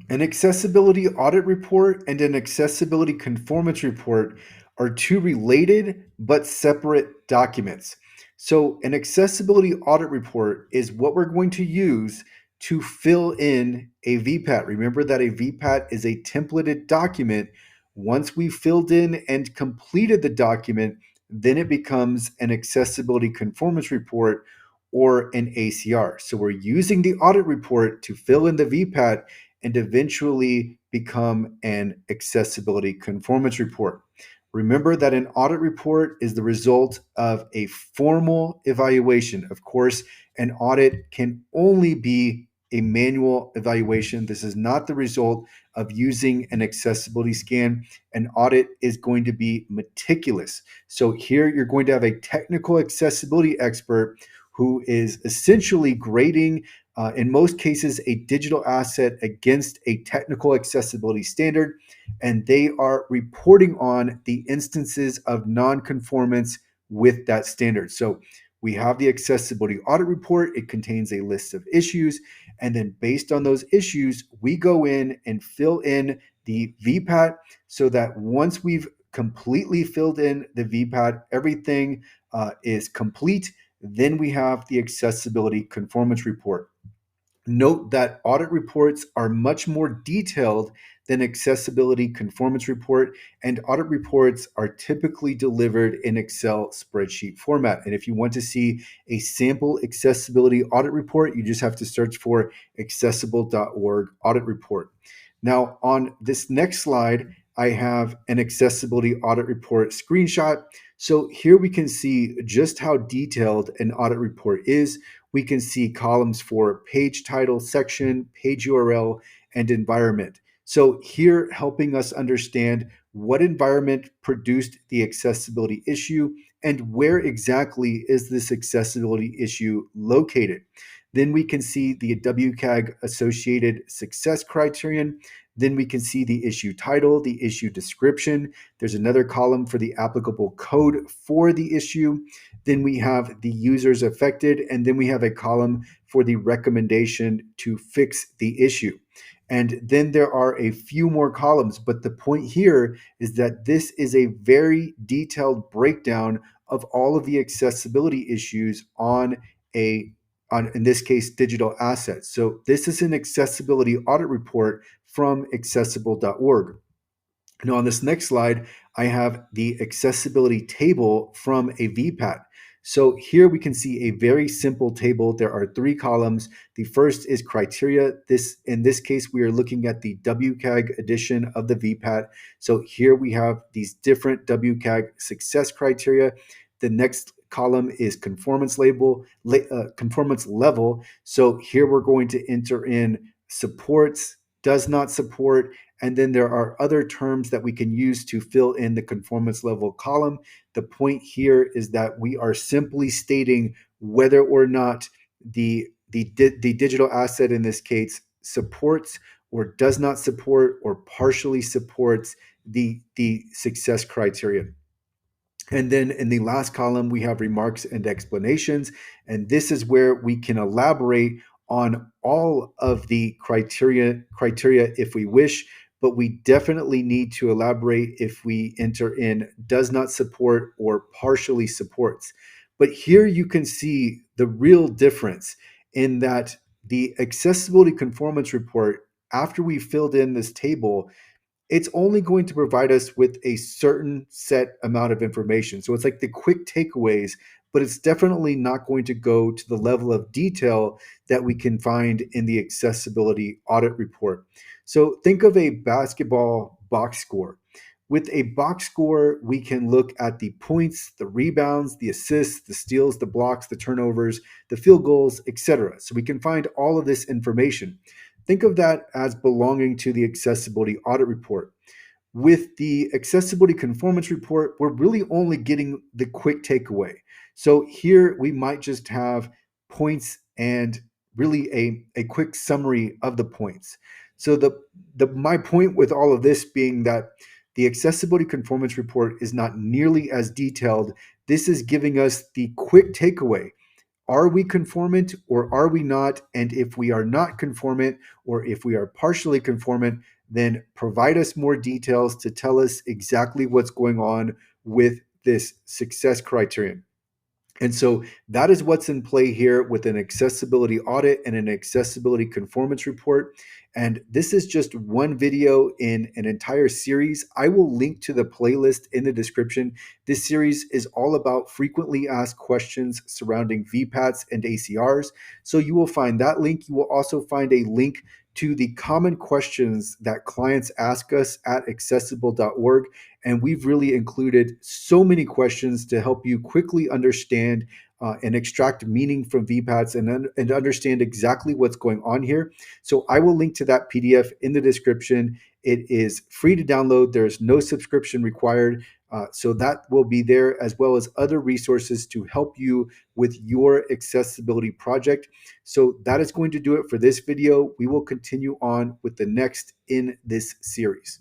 An accessibility audit report and an accessibility conformance report are two related but separate documents. So, an accessibility audit report is what we're going to use to fill in a VPAT. Remember that a VPAT is a templated document. Once we've filled in and completed the document, then it becomes an accessibility conformance report or an ACR. So, we're using the audit report to fill in the VPAT and eventually become an accessibility conformance report. Remember that an audit report is the result of a formal evaluation. Of course, an audit can only be a manual evaluation. This is not the result of using an accessibility scan. An audit is going to be meticulous. So here you're going to have a technical accessibility expert who is essentially grading in most cases, a digital asset against a technical accessibility standard, and they are reporting on the instances of nonconformance with that standard. So we have the accessibility audit report. It contains a list of issues, and then based on those issues, we go in and fill in the VPAT so that once we've completely filled in the VPAT, everything is complete. Then we have the accessibility conformance report. Note that audit reports are much more detailed than accessibility conformance report, and audit reports are typically delivered in Excel spreadsheet format. And if you want to see a sample accessibility audit report, you just have to search for accessible.org audit report. Now, on this next slide, I have an accessibility audit report screenshot. So here we can see just how detailed an audit report is. We can see columns for page title, section, page URL, and environment. So here, helping us understand what environment produced the accessibility issue and where exactly is this accessibility issue located. Then we can see the WCAG associated success criterion. Then we can see the issue title, the issue description. There's another column for the applicable code for the issue. Then we have the users affected, and then we have a column for the recommendation to fix the issue. And then there are a few more columns, but the point here is that this is a very detailed breakdown of all of the accessibility issues on in this case, digital assets. So this is an accessibility audit report from accessible.org. Now, on this next slide, I have the accessibility table from a VPAT. So here we can see a very simple table. There are three columns. The first is criteria. In this case, we are looking at the WCAG edition of the VPAT. So here we have these different WCAG success criteria. The next column is conformance level. So here we're going to enter in supports, does not support, and then there are other terms that we can use to fill in the conformance level column. The point here is that we are simply stating whether or not the digital asset in this case supports or does not support or partially supports the success criterion. And then in the last column, we have remarks and explanations. And this is where we can elaborate on all of the criteria if we wish, but we definitely need to elaborate if we enter in does not support or partially supports. But here you can see the real difference in that the accessibility conformance report, after we filled in this table, it's only going to provide us with a certain set amount of information. So it's like the quick takeaways, but it's definitely not going to go to the level of detail that we can find in the accessibility audit report. So think of a basketball box score. With a box score, we can look at the points, the rebounds, the assists, the steals, the blocks, the turnovers, the field goals, etc. So we can find all of this information. Think of that as belonging to the accessibility audit report. With the accessibility conformance report, we're really only getting the quick takeaway. So here we might just have points and really a quick summary of the points. So my point with all of this being that the accessibility conformance report is not nearly as detailed. This is giving us the quick takeaway. Are we conformant or are we not? And if we are not conformant or if we are partially conformant, then provide us more details to tell us exactly what's going on with this success criterion. And so that is what's in play here with an accessibility audit and an accessibility conformance report. And this is just one video in an entire series. I will link to the playlist in the description. This series is all about frequently asked questions surrounding VPATs and ACRs. So you will find that link. You will also find a link to the common questions that clients ask us at accessible.org. And we've really included so many questions to help you quickly understand and extract meaning from VPATs and understand exactly what's going on here. So I will link to that PDF in the description. It is free to download. There's no subscription required. So that will be there, as well as other resources to help you with your accessibility project. So that is going to do it for this video. We will continue on with the next in this series.